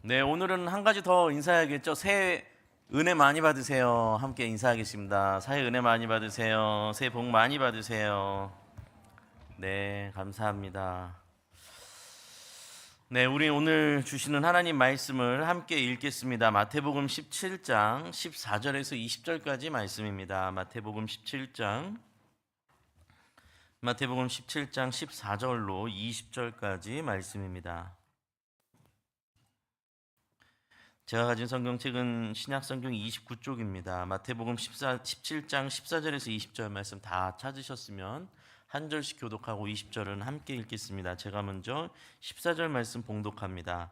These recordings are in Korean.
네, 오늘은 한 가지 더 인사해야겠죠. 새해 은혜 많이 받으세요. 함께 인사하겠습니다. 새해 은혜 많이 받으세요. 새해 복 많이 받으세요. 네, 감사합니다. 네, 우리 오늘 주시는 하나님 말씀을 함께 읽겠습니다. 마태복음 17장 14절에서 20절까지 말씀입니다. 마태복음 17장 14절로 20절까지 말씀입니다. 제가 가진 성경책은 신약 성경 29쪽입니다. 마태복음 17장 14절에서 20절 말씀 다 찾으셨으면 한 절씩 교독하고 20절은 함께 읽겠습니다. 제가 먼저 14절 말씀 봉독합니다.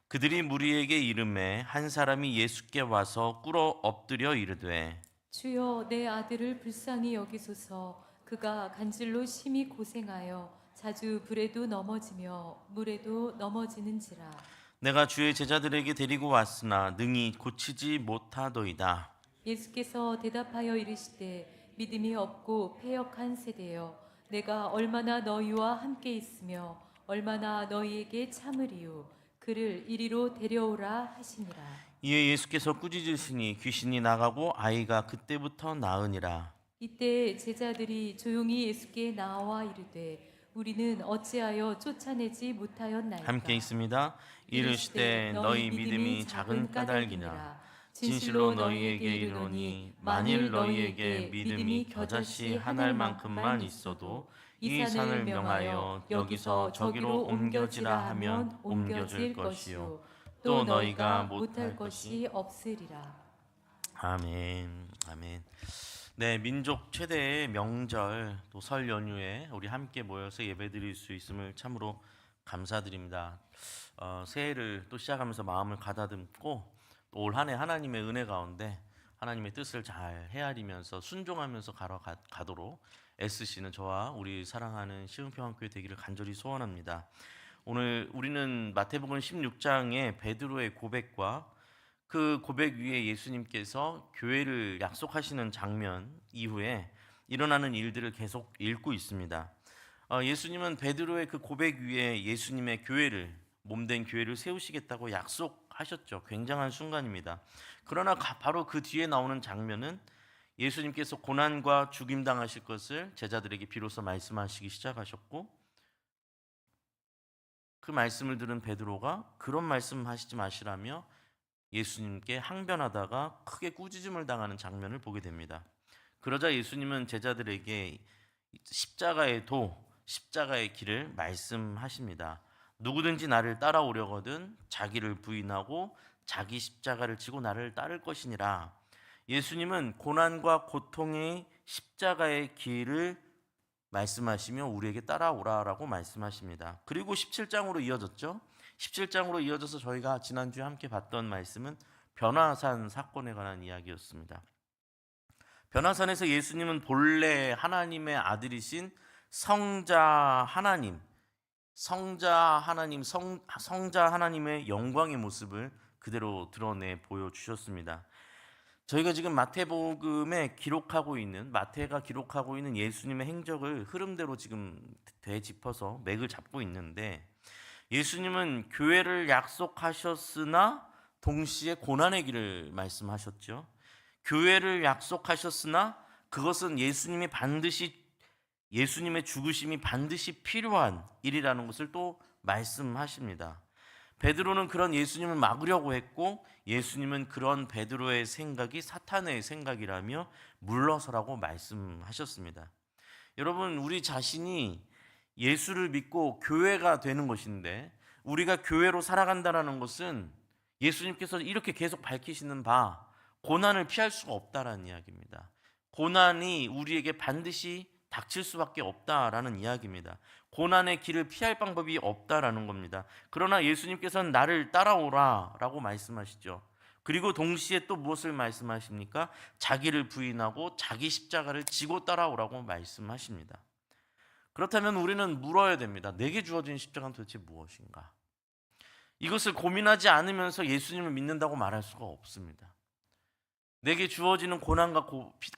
그들이 무리에게 이르매 한 사람이 예수께 와서 꿇어 엎드려 이르되 주여, 내 아들을 불쌍히 여기소서. 그가 간질로 심히 고생하여 자주 불에도 넘어지며 물에도 넘어지는지라. 내가 주의 제자들에게 데리고 왔으나 능히 고치지 못하더이다. 예수께서 대답하여 이르시되 믿음이 없고 패역한 세대여, 내가 얼마나 너희와 함께 있으며 얼마나 너희에게 참으리요. 그를 이리로 데려오라 하시니라. 이에 예수께서 꾸짖으시니 귀신이 나가고 아이가 그때부터 나으니라. 이때 제자들이 조용히 예수께 나와 이르되 우리는 어찌하여 쫓아내지 못하였나이까. 함께 있습니다. 이르시되 너희 믿음이 작은 까닭이니라. 진실로 너희에게 이르노니 만일 너희에게 믿음이 겨자씨 한 알만큼만 있어도 이 산을 명하여 여기서 저기로 옮겨지라 하면 옮겨질 것이요 또 너희가 못할 것이 없으리라. 아멘. 아멘. 네, 민족 최대의 명절 또 설 연휴에 우리 함께 모여서 예배드릴 수 있음을 참으로 감사드립니다. 새해를 또 시작하면서 마음을 가다듬고 올 한 해 하나님의 은혜 가운데 하나님의 뜻을 잘 헤아리면서 순종하면서 가도록 애쓰시는 저와 우리 사랑하는 시흥평안교회 되기를 간절히 소원합니다. 오늘 우리는 마태복음 16장의 베드로의 고백과 그 고백 위에 예수님께서 교회를 약속하시는 장면 이후에 일어나는 일들을 계속 읽고 있습니다. 예수님은 베드로의 그 고백 위에 예수님의 교회를 몸된 교회를 세우시겠다고 약속하셨죠. 굉장한 순간입니다. 그러나 바로 그 뒤에 나오는 장면은 예수님께서 고난과 죽임 당하실 것을 제자들에게 비로소 말씀하시기 시작하셨고 그 말씀을 들은 베드로가 그런 말씀하시지 마시라며 예수님께 항변하다가 크게 꾸짖음을 당하는 장면을 보게 됩니다. 그러자 예수님은 제자들에게 십자가의 길을 말씀하십니다. 누구든지 나를 따라오려거든 자기를 부인하고 자기 십자가를 지고 나를 따를 것이니라. 예수님은 고난과 고통의 십자가의 길을 말씀하시며 우리에게 따라오라라고 말씀하십니다. 그리고 17장으로 이어졌죠. 17장으로 이어져서 저희가 지난주에 함께 봤던 말씀은 변화산 사건에 관한 이야기였습니다. 변화산에서 예수님은 본래 하나님의 아들이신 성자 하나님의 영광의 모습을 그대로 드러내 보여주셨습니다. 저희가 지금 마태가 기록하고 있는 예수님의 행적을 흐름대로 지금 되짚어서 맥을 잡고 있는데 예수님은 교회를 약속하셨으나 동시에 고난의 길을 말씀하셨죠. 교회를 약속하셨으나 그것은 예수님의 죽으심이 반드시 필요한 일이라는 것을 또 말씀하십니다. 베드로는 그런 예수님을 막으려고 했고 예수님은 그런 베드로의 생각이 사탄의 생각이라며 물러서라고 말씀하셨습니다. 여러분, 우리 자신이 예수를 믿고 교회가 되는 것인데 우리가 교회로 살아간다는 것은 예수님께서 이렇게 계속 밝히시는 바 고난을 피할 수가 없다라는 이야기입니다. 고난이 우리에게 반드시 닥칠 수밖에 없다라는 이야기입니다. 고난의 길을 피할 방법이 없다라는 겁니다. 그러나 예수님께서는 나를 따라오라라고 말씀하시죠. 그리고 동시에 또 무엇을 말씀하십니까? 자기를 부인하고 자기 십자가를 지고 따라오라고 말씀하십니다. 그렇다면 우리는 물어야 됩니다. 내게 주어진 십자가는 도대체 무엇인가? 이것을 고민하지 않으면서 예수님을 믿는다고 말할 수가 없습니다. 내게 주어지는 고난과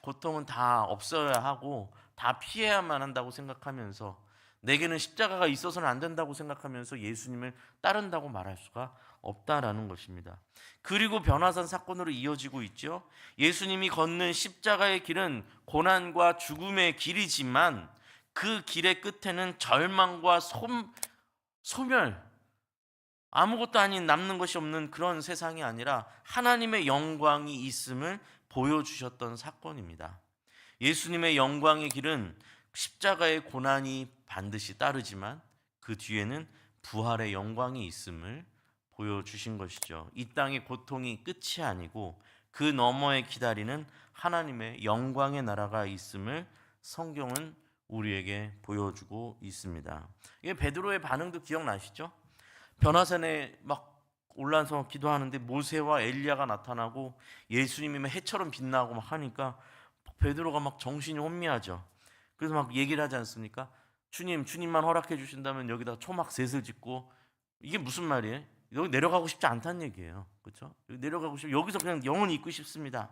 고통은 다 없어야 하고 다 피해야만 한다고 생각하면서 내게는 십자가가 있어서는 안 된다고 생각하면서 예수님을 따른다고 말할 수가 없다라는 것입니다. 그리고 변화산 사건으로 이어지고 있죠. 예수님이 걷는 십자가의 길은 고난과 죽음의 길이지만 그 길의 끝에는 절망과 소멸, 아무것도 아닌 남는 것이 없는 그런 세상이 아니라 하나님의 영광이 있음을 보여주셨던 사건입니다. 예수님의 영광의 길은 십자가의 고난이 반드시 따르지만 그 뒤에는 부활의 영광이 있음을 보여주신 것이죠. 이 땅의 고통이 끝이 아니고 그 너머에 기다리는 하나님의 영광의 나라가 있음을 성경은 우리에게 보여주고 있습니다. 이게 베드로의 반응도 기억나시죠? 변화산에 막 올라서 기도하는데 모세와 엘리야가 나타나고 예수님이 해처럼 빛나고 막 하니까 베드로가 막 정신이 혼미하죠. 그래서 막 얘기를 하지 않습니까? 주님만 허락해 주신다면 여기다 초막 셋을 짓고, 이게 무슨 말이에요? 여기 내려가고 싶지 않다는 얘기예요. 그렇죠? 여기서 그냥 영원히 있고 싶습니다.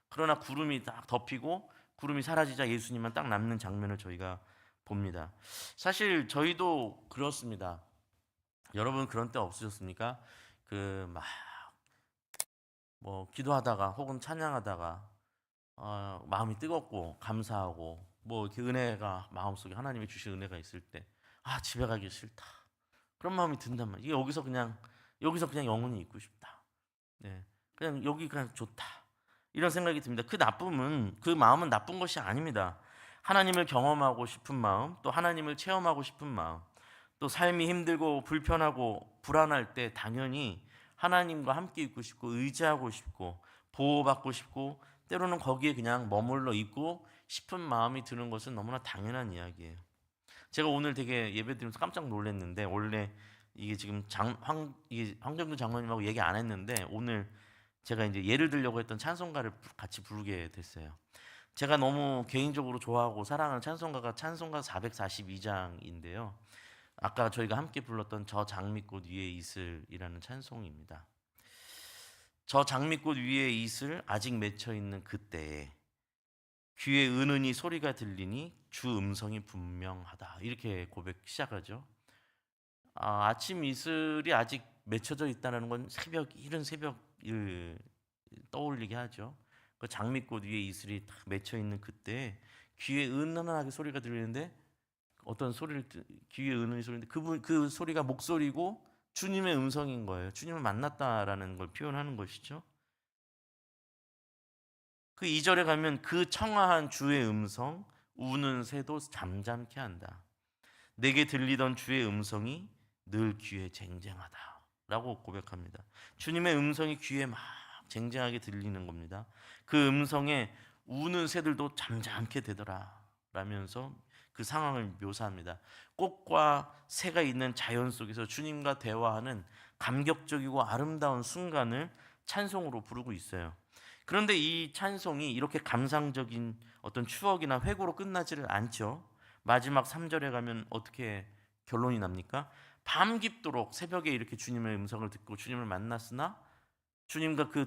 그러나 구름이 딱 덮이고 구름이 사라지자 예수님만 딱 남는 장면을 저희가 봅니다. 사실 저희도 그렇습니다. 여러분 그런 때 없으셨습니까? 뭐 기도하다가 혹은 찬양하다가 마음이 뜨겁고 감사하고 뭐 이렇게 은혜가 마음속에 하나님이 주신 은혜가 있을 때 집에 가기 싫다, 그런 마음이 든단 말이에요. 이게 여기서 그냥 영원히 있고 싶다. 네, 그냥 여기 그냥 좋다, 이런 생각이 듭니다. 그 마음은 나쁜 것이 아닙니다. 하나님을 경험하고 싶은 마음, 또 하나님을 체험하고 싶은 마음, 또 삶이 힘들고 불편하고 불안할 때 당연히 하나님과 함께 있고 싶고 의지하고 싶고 보호받고 싶고 때로는 거기에 그냥 머물러 있고 싶은 마음이 드는 것은 너무나 당연한 이야기예요. 제가 오늘 되게 예배드리면서 깜짝 놀랐는데, 원래 이게 지금 이게 황정규 장로님하고 얘기 안 했는데 오늘 제가 이제 예를 들려고 했던 찬송가를 같이 부르게 됐어요. 제가 너무 개인적으로 좋아하고 사랑하는 찬송가가 찬송가 442장인데요. 아까 저희가 함께 불렀던 저 장미꽃 위에 이슬이라는 찬송입니다. 저 장미꽃 위에 이슬 아직 맺혀 있는 그때에 귀에 은은히 소리가 들리니 주 음성이 분명하다, 이렇게 고백 시작하죠. 아침 이슬이 아직 맺혀져 있다는 건 이른 새벽을 떠올리게 하죠. 그 장미꽃 위에 이슬이 딱 맺혀 있는 그때 귀에 은은하게 소리가 들리는데, 귀에 은은히 소리인데 그 소리가 목소리고 주님의 음성인 거예요. 주님을 만났다라는 걸 표현하는 것이죠. 그 2절에 가면 그 청아한 주의 음성 우는 새도 잠잠케 한다. 내게 들리던 주의 음성이 늘 귀에 쟁쟁하다라고 고백합니다. 주님의 음성이 귀에 막 쟁쟁하게 들리는 겁니다. 그 음성에 우는 새들도 잠잠케 되더라 라면서 그 상황을 묘사합니다. 꽃과 새가 있는 자연 속에서 주님과 대화하는 감격적이고 아름다운 순간을 찬송으로 부르고 있어요. 그런데 이 찬송이 이렇게 감상적인 어떤 추억이나 회고로 끝나지를 않죠. 마지막 3절에 가면 어떻게 결론이 납니까? 밤 깊도록 새벽에 이렇게 주님의 음성을 듣고 주님을 만났으나, 주님과 그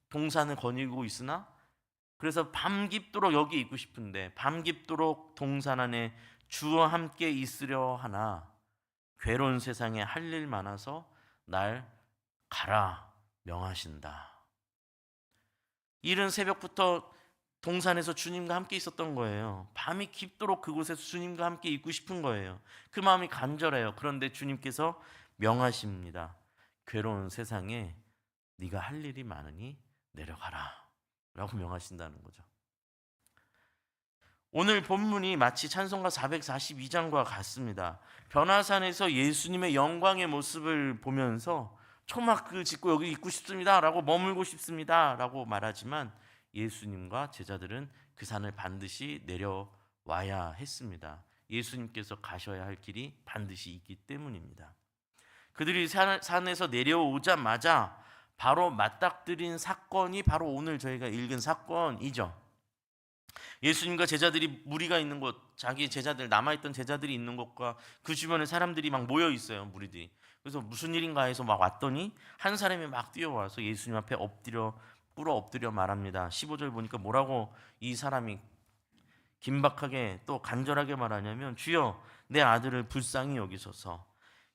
동산을 거닐고 있으나, 그래서 밤 깊도록 여기 있고 싶은데 밤 깊도록 동산 안에 주와 함께 있으려 하나 괴로운 세상에 할 일 많아서 날 가라 명하신다. 이른 새벽부터 동산에서 주님과 함께 있었던 거예요. 밤이 깊도록 그곳에서 주님과 함께 있고 싶은 거예요. 그 마음이 간절해요. 그런데 주님께서 명하십니다. 괴로운 세상에 네가 할 일이 많으니 내려가라 라고 명하신다는 거죠. 오늘 본문이 마치 찬송가 442장과 같습니다. 변화산에서 예수님의 영광의 모습을 보면서 초막 짓고 여기 있고 싶습니다 라고 머물고 싶습니다 라고 말하지만, 예수님과 제자들은 그 산을 반드시 내려와야 했습니다. 예수님께서 가셔야 할 길이 반드시 있기 때문입니다. 그들이 산에서 내려오자마자 바로 맞닥뜨린 사건이 바로 오늘 저희가 읽은 사건이죠. 예수님과 제자들이, 무리가 있는 곳, 자기 제자들, 남아있던 제자들이 있는 곳과 그 주변에 사람들이 막 모여 있어요. 무리들이. 그래서 무슨 일인가 해서 막 왔더니 한 사람이 막 뛰어와서 예수님 앞에 꿇어 엎드려 말합니다. 15절 보니까 뭐라고 이 사람이 긴박하게 또 간절하게 말하냐면 주여 내 아들을 불쌍히 여기소서.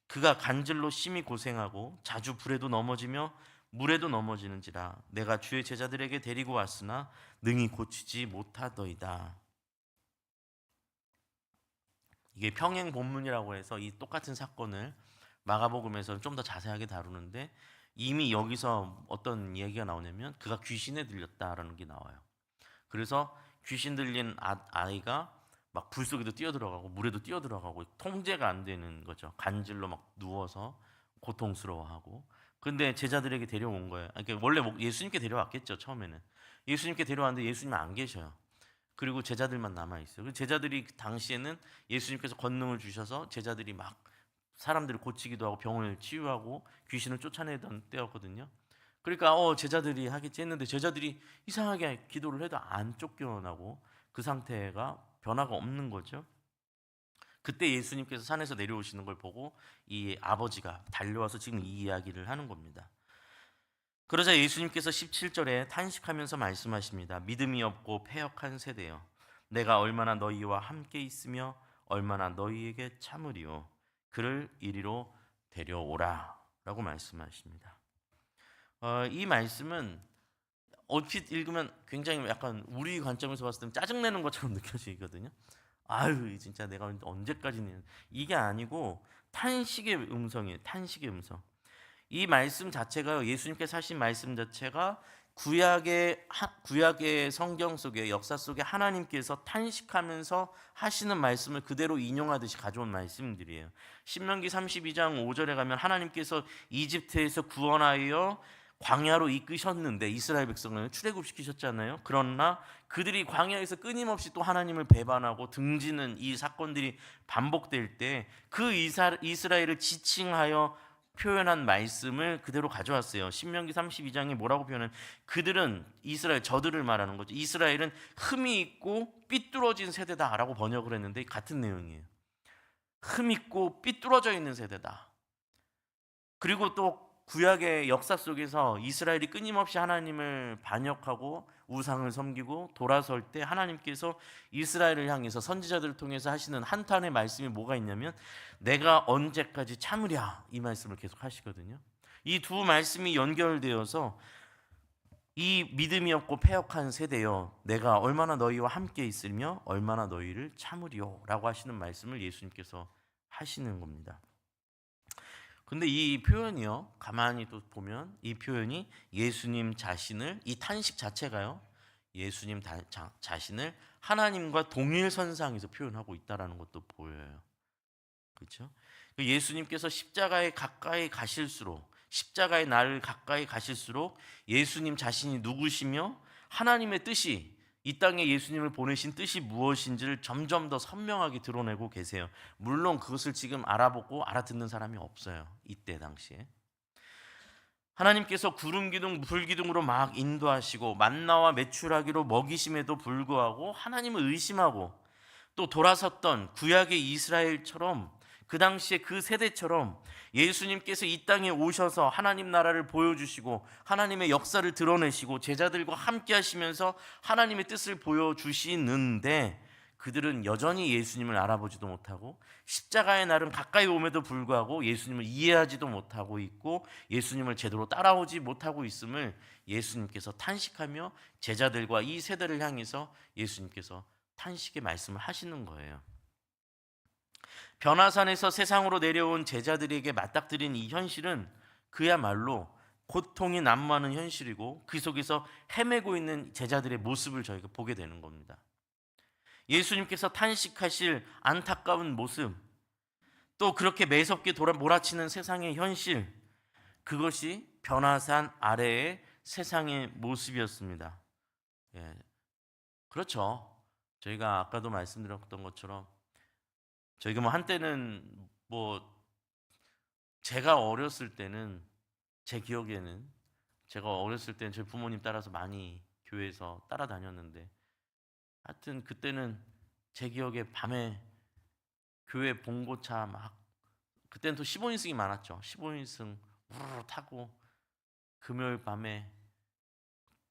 그가 간질로 심히 고생하고 자주 불에도 넘어지며 물에도 넘어지는지라. 내가 주의 제자들에게 데리고 왔으나 능히 고치지 못하더이다. 이게 평행 본문이라고 해서 이 똑같은 사건을 마가복음에서는 좀 더 자세하게 다루는데, 이미 여기서 어떤 얘기가 나오냐면 그가 귀신에 들렸다라는 게 나와요. 그래서 귀신 들린 아이가 막 불 속에도 뛰어들어가고 물에도 뛰어들어가고 통제가 안 되는 거죠. 간질로 막 누워서 고통스러워하고. 근데 제자들에게 데려온 거예요. 그러니까 원래 예수님께 데려왔겠죠, 처음에는. 예수님께 데려왔는데 예수님 안 계셔요. 그리고 제자들만 남아 있어요. 그 제자들이 그 당시에는 예수님께서 권능을 주셔서 제자들이 막 사람들을 고치기도 하고 병을 치유하고 귀신을 쫓아내던 때였거든요. 그러니까 제자들이 하겠지 했는데 제자들이 이상하게 기도를 해도 안 쫓겨나고 그 상태가 변화가 없는 거죠. 그때 예수님께서 산에서 내려오시는 걸 보고 이 아버지가 달려와서 지금 이 이야기를 하는 겁니다. 그러자 예수님께서 17절에 탄식하면서 말씀하십니다. 믿음이 없고 패역한 세대여, 내가 얼마나 너희와 함께 있으며 얼마나 너희에게 참으리요. 그를 이리로 데려오라 라고 말씀하십니다. 이 말씀은 얼핏 읽으면 굉장히 약간 우리 관점에서 봤을 때는 짜증내는 것처럼 느껴지거든요. 아유 진짜 내가 언제까지는, 이게 아니고 탄식의 음성이에요. 탄식의 음성. 이 말씀 자체가, 예수님께서 하신 말씀 자체가 구약의 성경 속에, 역사 속에 하나님께서 탄식하면서 하시는 말씀을 그대로 인용하듯이 가져온 말씀들이에요. 신명기 32장 5절에 가면 하나님께서 이집트에서 구원하여 광야로 이끄셨는데 이스라엘 백성을 출애굽시키셨잖아요. 그러나 그들이 광야에서 끊임없이 또 하나님을 배반하고 등지는 이 사건들이 반복될 때 그 이스라엘을 지칭하여 표현한 말씀을 그대로 가져왔어요. 신명기 32장에 뭐라고 표현하면, 그들은 이스라엘, 저들을 말하는 거죠. 이스라엘은 흠이 있고 삐뚤어진 세대다라고 번역을 했는데 같은 내용이에요. 흠 있고 삐뚤어져 있는 세대다. 그리고 또 구약의 역사 속에서 이스라엘이 끊임없이 하나님을 반역하고 우상을 섬기고 돌아설 때 하나님께서 이스라엘을 향해서 선지자들을 통해서 하시는 한탄의 말씀이 뭐가 있냐면 내가 언제까지 참으랴, 이 말씀을 계속 하시거든요. 이 두 말씀이 연결되어서 이 믿음이 없고 패역한 세대여, 내가 얼마나 너희와 함께 있으며 얼마나 너희를 참으리요 라고 하시는 말씀을 예수님께서 하시는 겁니다. 근데 이 표현이요, 가만히 또 보면 이 표현이 예수님 자신을, 이 탄식 자체가요, 예수님 자신을 하나님과 동일선상에서 표현하고 있다라는 것도 보여요. 그렇죠? 예수님께서 십자가에 가까이 가실수록, 십자가의 날을 가까이 가실수록 예수님 자신이 누구시며 하나님의 뜻이, 이 땅에 예수님을 보내신 뜻이 무엇인지를 점점 더 선명하게 드러내고 계세요. 물론 그것을 지금 알아보고 알아듣는 사람이 없어요. 이때 당시에 하나님께서 구름 기둥 불 기둥으로 막 인도하시고 만나와 메추라기로 먹이심에도 불구하고 하나님을 의심하고 또 돌아섰던 구약의 이스라엘처럼, 그 당시에 그 세대처럼 예수님께서 이 땅에 오셔서 하나님 나라를 보여주시고 하나님의 역사를 드러내시고 제자들과 함께 하시면서 하나님의 뜻을 보여주시는데 그들은 여전히 예수님을 알아보지도 못하고 십자가의 날은 가까이 옴에도 불구하고 예수님을 이해하지도 못하고 있고 예수님을 제대로 따라오지 못하고 있음을 예수님께서 탄식하며 제자들과 이 세대를 향해서 예수님께서 탄식의 말씀을 하시는 거예요. 변화산에서 세상으로 내려온 제자들에게 맞닥뜨린 이 현실은 그야말로 고통이 난무하는 현실이고 그 속에서 헤매고 있는 제자들의 모습을 저희가 보게 되는 겁니다. 예수님께서 탄식하실 안타까운 모습, 또 그렇게 매섭게 몰아치는 세상의 현실, 그것이 변화산 아래의 세상의 모습이었습니다. 예, 그렇죠. 저희가 아까도 말씀드렸던 것처럼 저희가 한때는 제가 어렸을 때는, 제 기억에는 제가 어렸을 때는 저희 부모님 따라서 많이 교회에서 따라다녔는데, 하여튼 그때는 제 기억에 밤에 교회 봉고차 막, 그때는 또 15인승이 많았죠. 15인승 우르르 타고 금요일 밤에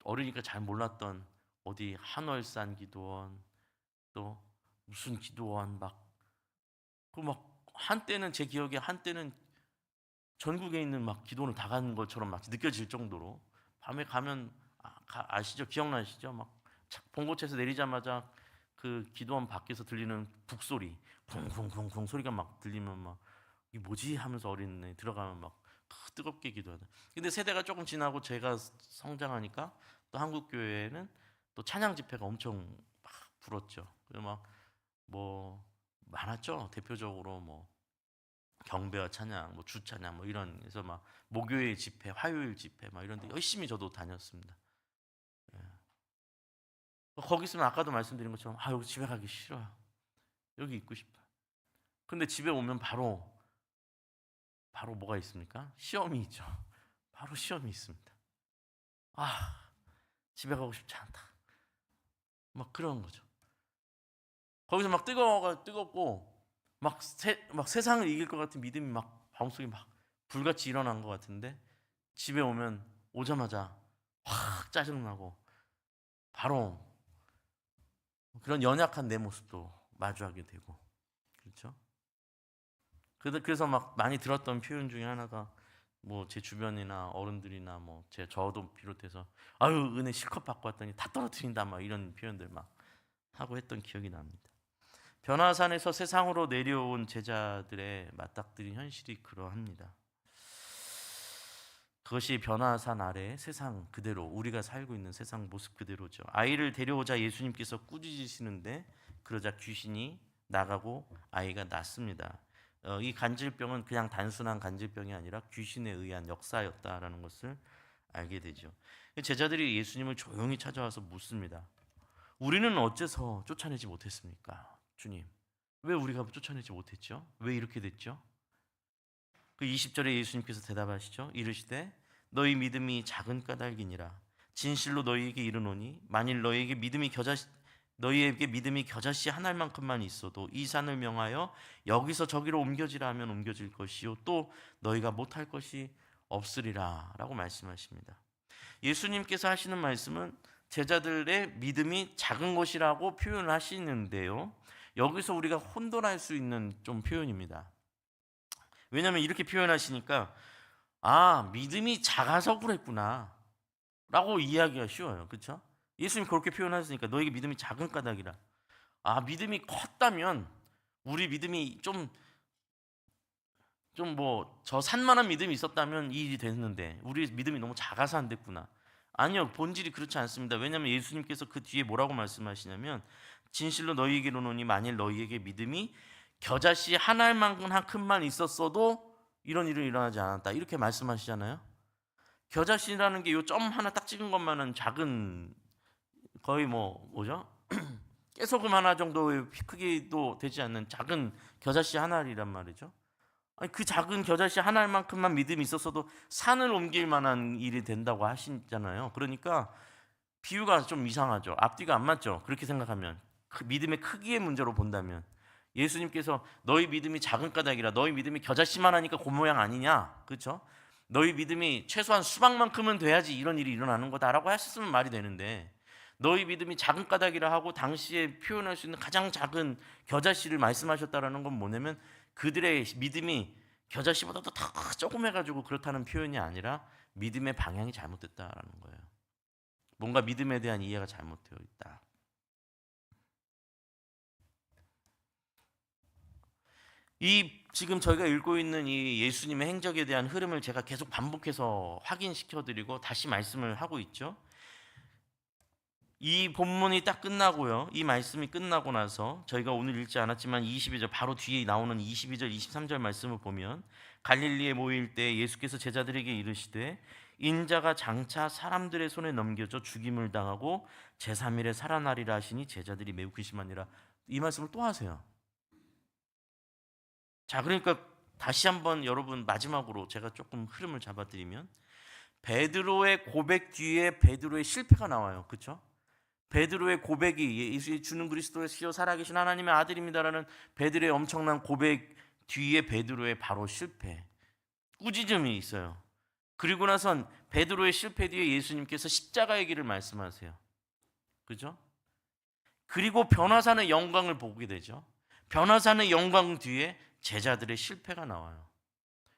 어리니까 잘 몰랐던 어디 한월산 기도원, 또 무슨 기도원 한때는 제 기억에 한때는 전국에 있는 기도원을 다 가는 것처럼 느껴질 정도로 밤에 가면 아시죠? 기억나시죠? 봉고차에서 내리자마자 그 기도원 밖에서 들리는 북소리, 쿵쿵쿵쿵 소리가 들리면 이게 뭐지 하면서 어린애 들어가면 뜨겁게 기도하다. 근데 세대가 조금 지나고 제가 성장하니까 또 한국 교회에는 또 찬양 집회가 엄청 불었죠. 그래서 많았죠. 대표적으로 경배와 찬양, 주 찬양 이런 그래서 목요일 집회, 화요일 집회 이런 데 열심히 저도 다녔습니다. 예. 거기 있으면 아까도 말씀드린 것처럼 여기 집에 가기 싫어요. 여기 있고 싶어요. 근데 집에 오면 바로 뭐가 있습니까? 시험이 있죠. 바로 시험이 있습니다. 집에 가고 싶지 않다. 그런 거죠. 거기서 뜨겁고 세상을 이길 것 같은 믿음이 마음속에 불같이 일어난 것 같은데 집에 오자마자 확 짜증나고 바로 그런 연약한 내 모습도 마주하게 되고 그렇죠? 그래서 많이 들었던 표현 중에 하나가 제 주변이나 어른들이나 저도 비롯해서 은혜 실컷 받고 왔더니 다 떨어뜨린다 이런 표현들 하고 했던 기억이 납니다. 변화산에서 세상으로 내려온 제자들의 맞닥뜨린 현실이 그러합니다. 그것이 변화산 아래 세상 그대로 우리가 살고 있는 세상 모습 그대로죠. 아이를 데려오자 예수님께서 꾸짖으시는데 그러자 귀신이 나가고 아이가 낫습니다. 이 간질병은 그냥 단순한 간질병이 아니라 귀신에 의한 역사였다라는 것을 알게 되죠. 제자들이 예수님을 조용히 찾아와서 묻습니다. 우리는 어째서 쫓아내지 못했습니까? 주님, 왜 우리가 쫓아내지 못했죠? 왜 이렇게 됐죠? 그 20절에 예수님께서 대답하시죠. 이르시되 너희 믿음이 작은 까닭이니라. 진실로 너희에게 이르노니 만일 너희에게 믿음이 겨자씨 한 알만큼만 있어도 이 산을 명하여 여기서 저기로 옮겨지라 하면 옮겨질 것이요 또 너희가 못할 것이 없으리라 라고 말씀하십니다. 예수님께서 하시는 말씀은 제자들의 믿음이 작은 것이라고 표현을 하시는데요, 여기서 우리가 혼돈할 수 있는 좀 표현입니다. 왜냐하면 이렇게 표현하시니까 믿음이 작아서 그랬구나 라고 이해하기가 쉬워요. 그렇죠? 예수님 그렇게 표현하시니까 너에게 믿음이 작은 까닭이라. 믿음이 컸다면 우리 믿음이 저 산만한 믿음이 있었다면 이 일이 됐는데 우리 믿음이 너무 작아서 안 됐구나. 아니요, 본질이 그렇지 않습니다. 왜냐하면 예수님께서 그 뒤에 뭐라고 말씀하시냐면 진실로 너희에게 이르노니 만일 너희에게 믿음이 겨자씨 한 알만큼만 있었어도 이런 일은 일어나지 않았다 이렇게 말씀하시잖아요. 겨자씨라는 게 요 점 하나 딱 찍은 것만은 작은 거의 뭐죠? 깨소금 하나 정도의 크기도 되지 않는 작은 겨자씨 한 알이란 말이죠. 그 작은 겨자씨 한 알만큼만 믿음이 있었어도 산을 옮길 만한 일이 된다고 하시잖아요. 그러니까 비유가 좀 이상하죠. 앞뒤가 안 맞죠. 그렇게 생각하면 그 믿음의 크기의 문제로 본다면 예수님께서 너희 믿음이 작은 까닭이라, 너희 믿음이 겨자씨만 하니까 그 모양 아니냐, 그렇죠? 너희 믿음이 최소한 수박만큼은 돼야지 이런 일이 일어나는 거다라고 하셨으면 말이 되는데 너희 믿음이 작은 까닭이라 하고 당시에 표현할 수 있는 가장 작은 겨자씨를 말씀하셨다라는 건 뭐냐면 그들의 믿음이 겨자씨보다도 더 조그매가지고 그렇다는 표현이 아니라 믿음의 방향이 잘못됐다라는 거예요. 뭔가 믿음에 대한 이해가 잘못되어 있다. 지금 저희가 읽고 있는 이 예수님의 행적에 대한 흐름을 제가 계속 반복해서 확인시켜드리고 다시 말씀을 하고 있죠. 이 본문이 딱 끝나고요, 이 말씀이 끝나고 나서 저희가 오늘 읽지 않았지만 22절 바로 뒤에 나오는 22절 23절 말씀을 보면 갈릴리에 모일 때 예수께서 제자들에게 이르시되 인자가 장차 사람들의 손에 넘겨져 죽임을 당하고 제3일에 살아나리라 하시니 제자들이 매우 근심하니라. 이 말씀을 또 하세요. 자, 그러니까 다시 한번 여러분 마지막으로 제가 조금 흐름을 잡아드리면 베드로의 고백 뒤에 베드로의 실패가 나와요. 그렇죠? 베드로의 고백이 예수의 주는 그리스도시요 살아계신 하나님의 아들입니다라는 베드로의 엄청난 고백 뒤에 베드로의 바로 실패, 꾸짖음이 있어요. 그리고 나선 베드로의 실패 뒤에 예수님께서 십자가의 길을 말씀하세요. 그죠? 그리고 변화사의 영광을 보게 되죠. 변화사의 영광 뒤에 제자들의 실패가 나와요.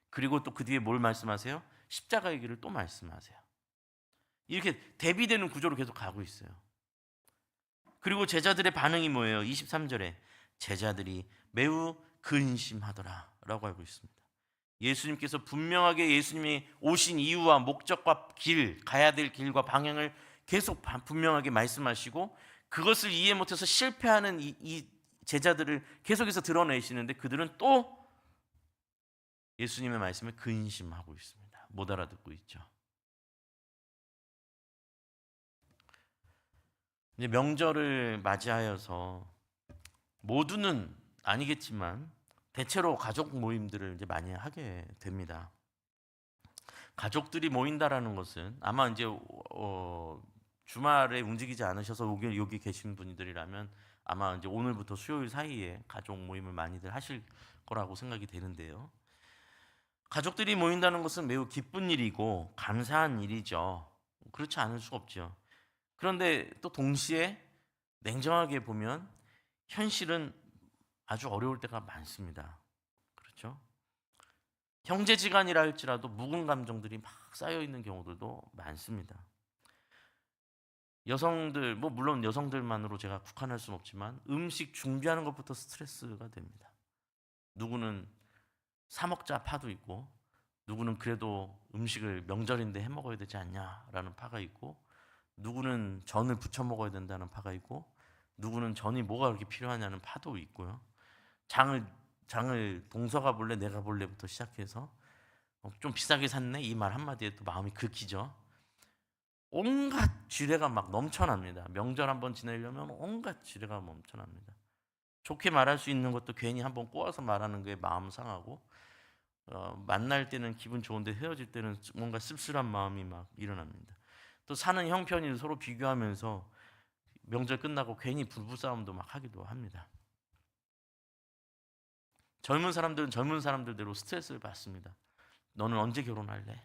그리고 또 그 뒤에 뭘 말씀하세요? 십자가의 길을 또 말씀하세요. 이렇게 대비되는 구조로 계속 가고 있어요. 그리고 제자들의 반응이 뭐예요? 23절에 제자들이 매우 근심하더라 라고 하고 있습니다. 예수님께서 분명하게 예수님이 오신 이유와 목적과 길, 가야 될 길과 방향을 계속 분명하게 말씀하시고 그것을 이해 못해서 실패하는 이 제자들을 계속해서 드러내시는데 그들은 또 예수님의 말씀에 근심하고 있습니다. 못 알아듣고 있죠. 이제 명절을 맞이하여서 모두는 아니겠지만 대체로 가족 모임들을 이제 많이 하게 됩니다. 가족들이 모인다라는 것은 아마 이제 주말에 움직이지 않으셔서 여기 계신 분들이라면 아마 이제 오늘부터 수요일 사이에 가족 모임을 많이들 하실 거라고 생각이 되는데요. 가족들이 모인다는 것은 매우 기쁜 일이고 감사한 일이죠. 그렇지 않을 수 없죠. 그런데 또 동시에 냉정하게 보면 현실은 아주 어려울 때가 많습니다. 그렇죠? 형제지간이라 할지라도 묵은 감정들이 막 쌓여 있는 경우들도 많습니다. 여성들, 물론 여성들만으로 제가 국한할 수는 없지만 음식 준비하는 것부터 스트레스가 됩니다. 누구는 사 먹자 파도 있고, 누구는 그래도 음식을 명절인데 해 먹어야 되지 않냐라는 파가 있고, 누구는 전을 부쳐 먹어야 된다는 파가 있고, 누구는 전이 뭐가 그렇게 필요하냐는 파도 있고요. 장을 동서가 볼래 내가 볼래부터 시작해서 좀 비싸게 샀네 이 말 한마디에 또 마음이 긁히죠. 온갖 지뢰가 막 넘쳐납니다. 명절 한번 지내려면 온갖 지뢰가 넘쳐납니다. 좋게 말할 수 있는 것도 괜히 한번 꼬아서 말하는 게 마음 상하고, 만날 때는 기분 좋은데 헤어질 때는 뭔가 씁쓸한 마음이 막 일어납니다. 또 사는 형편이 서로 비교하면서 명절 끝나고 괜히 부부싸움도 막 하기도 합니다. 젊은 사람들은 젊은 사람들대로 스트레스를 받습니다. 너는 언제 결혼할래?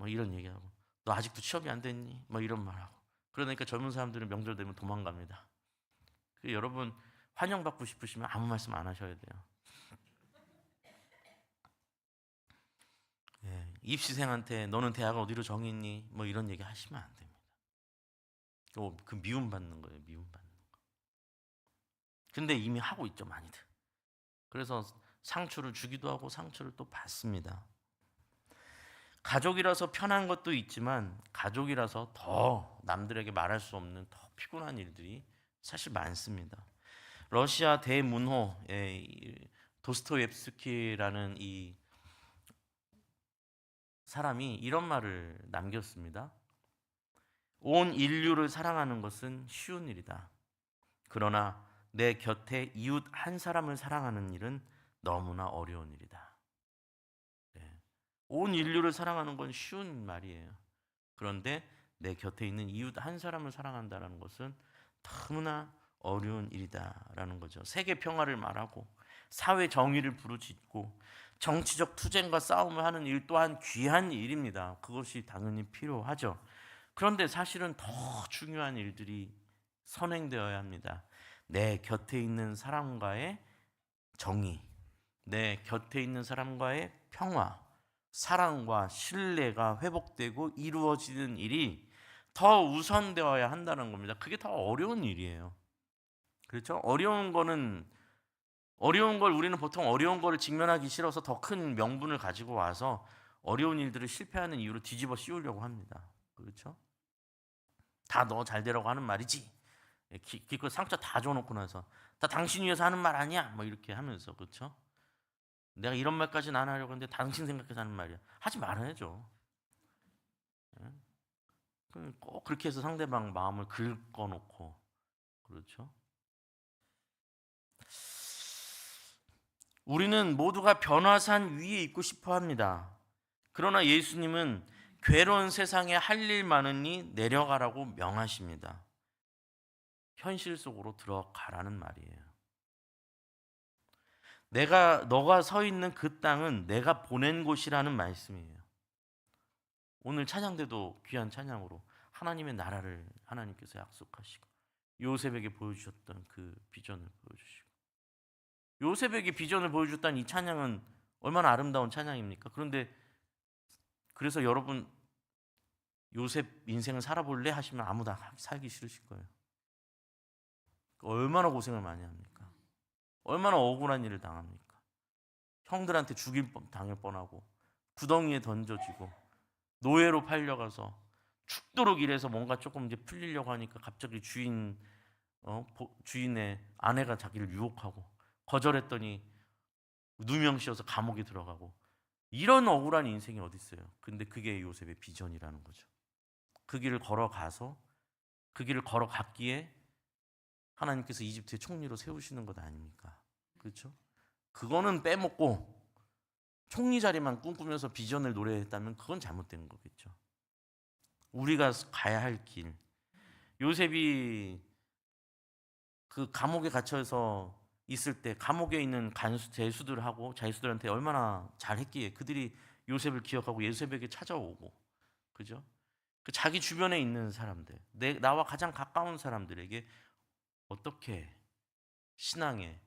이런 얘기하고, 너 아직도 취업이 안 됐니? 이런 말하고. 그러니까 젊은 사람들은 명절 되면 도망갑니다. 여러분 환영받고 싶으시면 아무 말씀 안 하셔야 돼요. 입시생한테 너는 대학 어디로 정했니? 이런 얘기 하시면 안 됩니다. 그 미움받는 거예요. 미움받는 거. 근데 이미 하고 있죠, 많이들. 그래서 상처를 주기도 하고 상처를 또 받습니다. 가족이라서 편한 것도 있지만 가족이라서 더 남들에게 말할 수 없는 더 피곤한 일들이 사실 많습니다. 러시아 대문호의 도스토옙스키라는 이 사람이 이런 말을 남겼습니다. 온 인류를 사랑하는 것은 쉬운 일이다. 그러나 내 곁에 이웃 한 사람을 사랑하는 일은 너무나 어려운 일이다. 온 인류를 사랑하는 건 쉬운 말이에요. 그런데 내 곁에 있는 이웃 한 사람을 사랑한다는 것은 너무나 어려운 일이다라는 거죠. 세계 평화를 말하고 사회 정의를 부르짖고 정치적 투쟁과 싸움을 하는 일 또한 귀한 일입니다. 그것이 당연히 필요하죠. 그런데 사실은 더 중요한 일들이 선행되어야 합니다. 내 곁에 있는 사람과의 정의, 내 곁에 있는 사람과의 평화, 사랑과 신뢰가 회복되고 이루어지는 일이 더 우선되어야 한다는 겁니다. 그게 더 어려운 일이에요. 그렇죠? 어려운 걸 우리는 보통 어려운 거를 직면하기 싫어서 더 큰 명분을 가지고 와서 어려운 일들을 실패하는 이유로 뒤집어 씌우려고 합니다. 그렇죠? 다 너 잘 되라고 하는 말이지. 기껏 상처 다 줘놓고 나서 다 당신 위해서 하는 말 아니야? 이렇게 하면서, 그렇죠? 내가 이런 말까지는 안 하려고 하는데 당신 생각해서 하는 말이야. 하지 말아야죠. 꼭 그렇게 해서 상대방 마음을 긁어놓고, 그렇죠? 우리는 모두가 변화산 위에 있고 싶어 합니다. 그러나 예수님은 괴로운 세상에 할 일 많으니 내려가라고 명하십니다. 현실 속으로 들어가라는 말이에요. 너가 서 있는 그 땅은 내가 보낸 곳이라는 말씀이에요. 오늘 찬양 때도 귀한 찬양으로 하나님의 나라를 하나님께서 약속하시고 요셉에게 보여주셨던 그 비전을 보여주시고, 요셉에게 비전을 보여줬다는 이 찬양은 얼마나 아름다운 찬양입니까? 그런데 그래서 여러분 요셉 인생을 살아볼래 하시면 아무도 살기 싫으실 거예요. 얼마나 고생을 많이 합니까? 얼마나 억울한 일을 당합니까? 형들한테 당할 뻔하고 구덩이에 던져지고 노예로 팔려가서 죽도록 일해서 뭔가 조금 이제 풀리려고 하니까 갑자기 주인의 아내가 자기를 유혹하고 거절했더니 누명 씌워서 감옥에 들어가고, 이런 억울한 인생이 어디 있어요? 근데 그게 요셉의 비전이라는 거죠. 그 길을 걸어가서 그 길을 걸어갔기에 하나님께서 이집트의 총리로 세우시는 것 아닙니까? 그렇죠? 그거는 빼먹고 총리 자리만 꿈꾸면서 비전을 노래했다면 그건 잘못된 거겠죠. 우리가 가야 할 길, 요셉이 그 감옥에 갇혀서 있을 때 감옥에 있는 제수들하고 자수들한테 얼마나 잘했기에 그들이 요셉을 기억하고 요셉에게 찾아오고, 그죠? 그 자기 주변에 있는 사람들, 나와 가장 가까운 사람들에게 어떻게 신앙의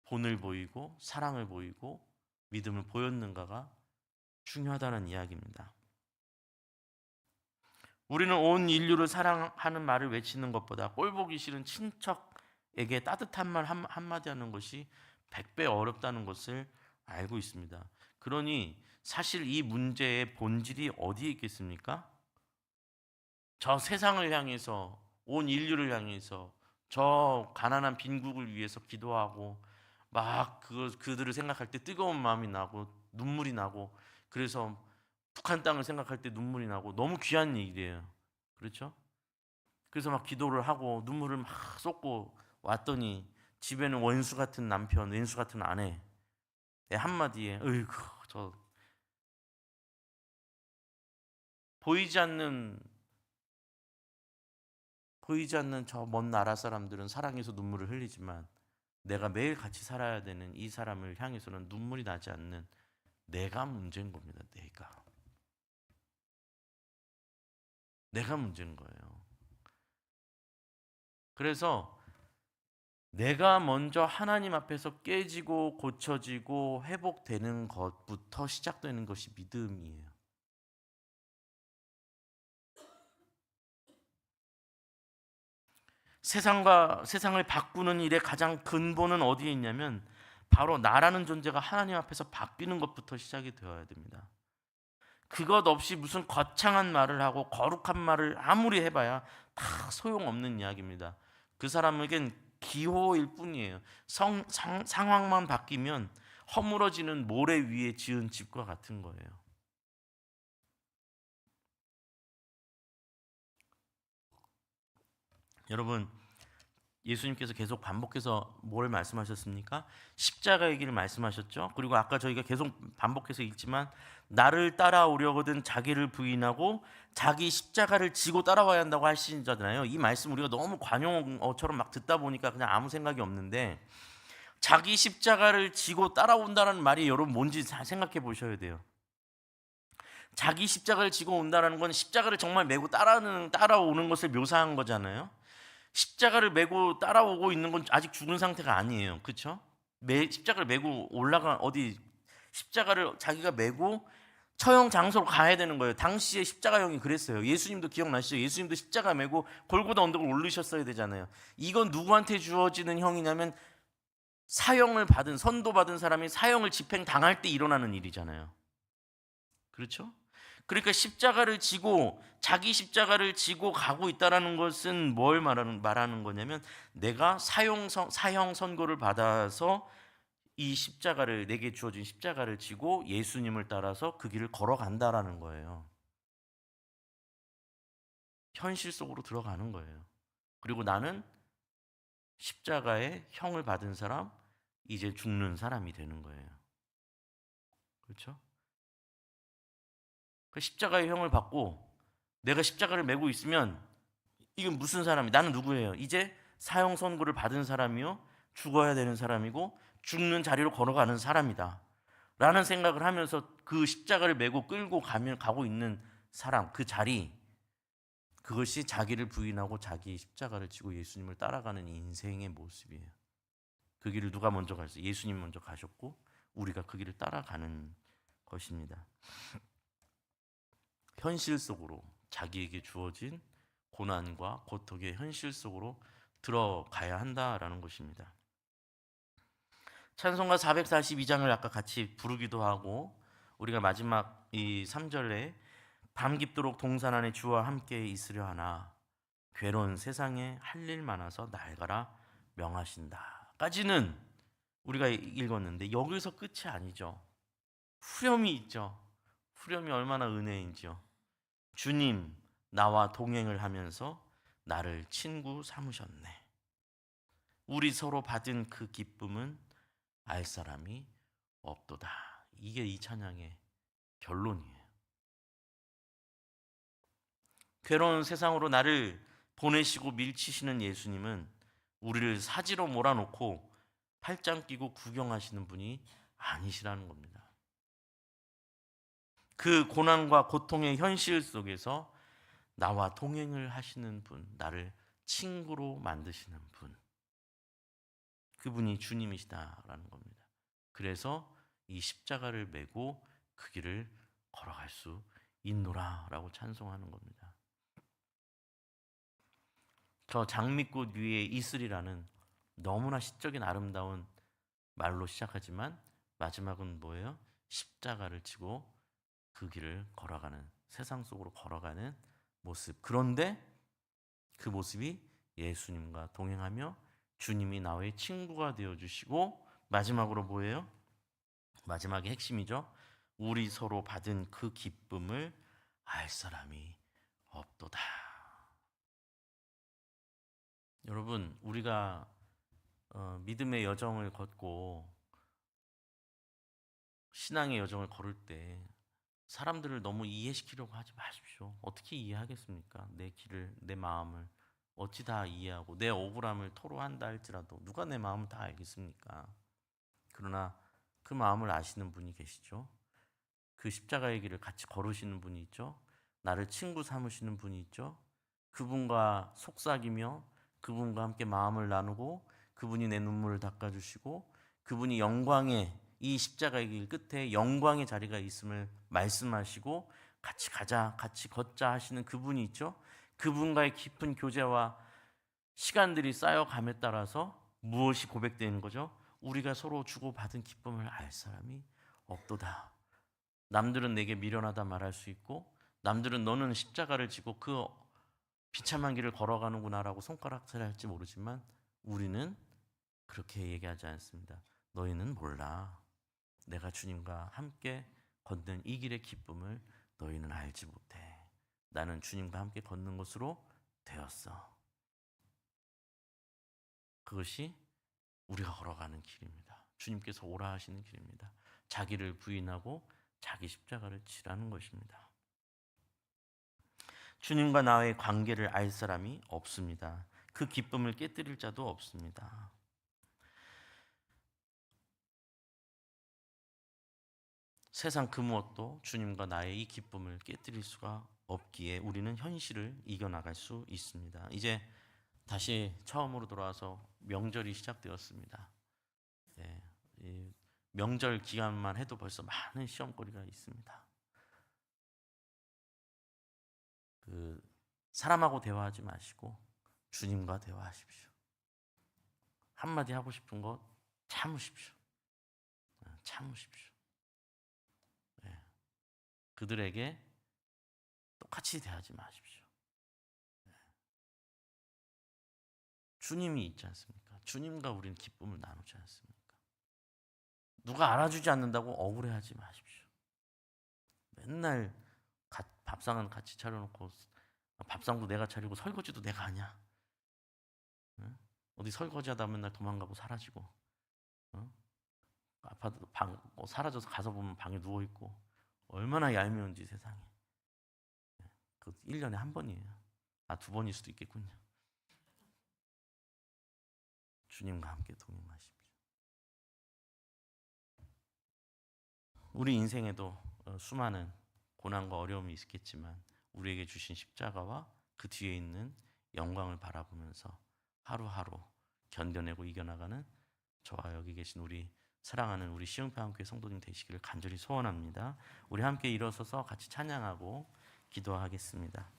본을 보이고 사랑을 보이고 믿음을 보였는가가 중요하다는 이야기입니다. 우리는 온 인류를 사랑하는 말을 외치는 것보다 꼴보기 싫은 친척에게 따뜻한 말 한마디 하는 것이 100배 어렵다는 것을 알고 있습니다. 그러니 사실 이 문제의 본질이 어디에 있겠습니까? 저 세상을 향해서, 온 인류를 향해서, 저 가난한 빈국을 위해서 기도하고 막 그들을 생각할 때 뜨거운 마음이 나고 눈물이 나고, 그래서 북한 땅을 생각할 때 눈물이 나고 너무 귀한 일이에요. 그렇죠? 그래서 막 기도를 하고 눈물을 막 쏟고 왔더니 집에는 원수 같은 남편, 왼수 같은 아내 한마디에 으이구, 저 보이지 않는 저 먼 나라 사람들은 사랑해서 눈물을 흘리지만 내가 매일 같이 살아야 되는 이 사람을 향해서는 눈물이 나지 않는 내가 문제인 겁니다. 내가 문제인 거예요. 그래서 내가 먼저 하나님 앞에서 깨지고 고쳐지고 회복되는 것부터 시작되는 것이 믿음이에요. 세상을 바꾸는 일의 가장 근본은 어디에 있냐면 바로 나라는 존재가 하나님 앞에서 바뀌는 것부터 시작이 되어야 됩니다. 그것 없이 무슨 거창한 말을 하고 거룩한 말을 아무리 해봐야 다 소용없는 이야기입니다. 그 사람에겐 기호일 뿐이에요. 상황만 바뀌면 허물어지는 모래 위에 지은 집과 같은 거예요. 여러분, 예수님께서 계속 반복해서 뭘 말씀하셨습니까? 십자가 얘기를 말씀하셨죠. 그리고 아까 저희가 계속 반복해서 읽지만 나를 따라오려거든 자기를 부인하고 자기 십자가를 지고 따라와야 한다고 하시잖아요. 이 말씀 우리가 너무 관용어처럼 막 듣다 보니까 그냥 아무 생각이 없는데, 자기 십자가를 지고 따라온다는 말이 여러분 뭔지 잘 생각해 보셔야 돼요. 자기 십자가를 지고 온다는 건 십자가를 정말 메고 따라오는 것을 묘사한 거잖아요. 십자가를 메고 따라오고 있는 건 아직 죽은 상태가 아니에요. 그렇죠? 십자가를 메고 십자가를 자기가 메고 처형 장소로 가야 되는 거예요. 당시에 십자가형이 그랬어요. 예수님도 기억나시죠? 예수님도 십자가 메고 골고다 언덕을 오르셨어야 되잖아요. 이건 누구한테 주어지는 형이냐면 사형을 받은, 선도받은 사람이 사형을 집행당할 때 일어나는 일이잖아요. 그렇죠? 그러니까 자기 십자가를 지고 가고 있다는 것은 뭘 말하는 거냐면 내가 사형 선고를 받아서 이 십자가를, 내게 주어진 십자가를 지고 예수님을 따라서 그 길을 걸어간다라는 거예요. 현실 속으로 들어가는 거예요. 그리고 나는 십자가의 형을 받은 사람, 이제 죽는 사람이 되는 거예요. 그렇죠? 그 십자가의 형을 받고 내가 십자가를 메고 있으면 이건 무슨 사람이, 나는 누구예요? 이제 사형 선고를 받은 사람이요, 죽어야 되는 사람이고 죽는 자리로 걸어가는 사람이다 라는 생각을 하면서 그 십자가를 메고 끌고 가고 있는 사람, 그 자리, 그것이 자기를 부인하고 자기 십자가를 지고 예수님을 따라가는 인생의 모습이에요. 그 길을 누가 먼저 갔어요? 예수님 먼저 가셨고 우리가 그 길을 따라가는 것입니다. 현실 속으로 자기에게 주어진 고난과 고통의 현실 속으로 들어가야 한다라는 것입니다. 찬송가 442장을 아까 같이 부르기도 하고 우리가 마지막 이 3절에 밤 깊도록 동산 안에 주와 함께 있으려 하나 괴로운 세상에 할 일 많아서 날가라 명하신다 까지는 우리가 읽었는데 여기서 끝이 아니죠. 후렴이 있죠. 후렴이 얼마나 은혜인지요. 주님 나와 동행을 하면서 나를 친구 삼으셨네. 우리 서로 받은 그 기쁨은 알 사람이 없도다. 이게 이 찬양의 결론이에요. 괴로운 세상으로 나를 보내시고 밀치시는 예수님은 우리를 사지로 몰아놓고 팔짱 끼고 구경하시는 분이 아니시라는 겁니다. 그 고난과 고통의 현실 속에서 나와 동행을 하시는 분, 나를 친구로 만드시는 분, 그분이 주님이시다라는 겁니다. 그래서 이 십자가를 메고 그 길을 걸어갈 수 있노라라고 찬송하는 겁니다. 저 장미꽃 위에 이슬이라는 너무나 시적인 아름다운 말로 시작하지만 마지막은 뭐예요? 십자가를 지고 그 길을 걸어가는, 세상 속으로 걸어가는 모습. 그런데 그 모습이 예수님과 동행하며 주님이 나의 친구가 되어주시고 마지막으로 뭐예요? 마지막의 핵심이죠. 우리 서로 받은 그 기쁨을 알 사람이 없도다. 여러분, 우리가 믿음의 여정을 걷고 신앙의 여정을 걸을 때 사람들을 너무 이해시키려고 하지 마십시오. 어떻게 이해하겠습니까? 내 길을, 내 마음을 어찌 다 이해하고 내 억울함을 토로한다 할지라도 누가 내 마음을 다 알겠습니까? 그러나 그 마음을 아시는 분이 계시죠. 그 십자가의 길을 같이 걸으시는 분이 있죠. 나를 친구 삼으시는 분이 있죠. 그분과 속삭이며 그분과 함께 마음을 나누고 그분이 내 눈물을 닦아주시고 그분이 영광의 이 십자가의 길 끝에 영광의 자리가 있음을 말씀하시고 같이 가자, 같이 걷자 하시는 그분이 있죠. 그분과의 깊은 교제와 시간들이 쌓여감에 따라서 무엇이 고백되는 거죠? 우리가 서로 주고받은 기쁨을 알 사람이 없도다. 남들은 내게 미련하다 말할 수 있고 남들은 너는 십자가를 지고 그 비참한 길을 걸어가는구나라고 손가락질 할지 모르지만 우리는 그렇게 얘기하지 않습니다. 너희는 몰라. 내가 주님과 함께 걷는 이 길의 기쁨을 너희는 알지 못해. 나는 주님과 함께 걷는 것으로 되었어. 그것이 우리가 걸어가는 길입니다. 주님께서 오라 하시는 길입니다. 자기를 부인하고 자기 십자가를 지라는 것입니다. 주님과 나의 관계를 알 사람이 없습니다. 그 기쁨을 깨뜨릴 자도 없습니다. 세상 그 무엇도 주님과 나의 이 기쁨을 깨뜨릴 수가 없기에 우리는 현실을 이겨나갈 수 있습니다. 이제 다시 처음으로 돌아와서 명절이 시작되었습니다. 네, 이 명절 기간만 해도 벌써 많은 시험거리가 있습니다. 사람하고 대화하지 마시고 주님과 대화하십시오. 한마디 하고 싶은 것 참으십시오. 참으십시오. 네. 그들에게 똑같이 대하지 마십시오. 네. 주님이 있지 않습니까? 주님과 우리는 기쁨을 나누지 않습니까? 누가 알아주지 않는다고 억울해하지 마십시오. 맨날 밥상은 같이 차려놓고 밥상도 내가 차리고 설거지도 내가 하냐? 응? 어디 설거지하다 맨날 도망가고 사라지고 아파트 사라져서 가서 보면 방에 누워있고 얼마나 얄미운지 세상에. 그 1년에 한 번이에요. 2번일 수도 있겠군요. 주님과 함께 동행하십시오. 우리 인생에도 수많은 고난과 어려움이 있겠지만 우리에게 주신 십자가와 그 뒤에 있는 영광을 바라보면서 하루하루 견뎌내고 이겨나가는 저와 여기 계신 우리 사랑하는 우리 시흥평안교회 성도님 되시기를 간절히 소원합니다. 우리 함께 일어서서 같이 찬양하고 기도하겠습니다.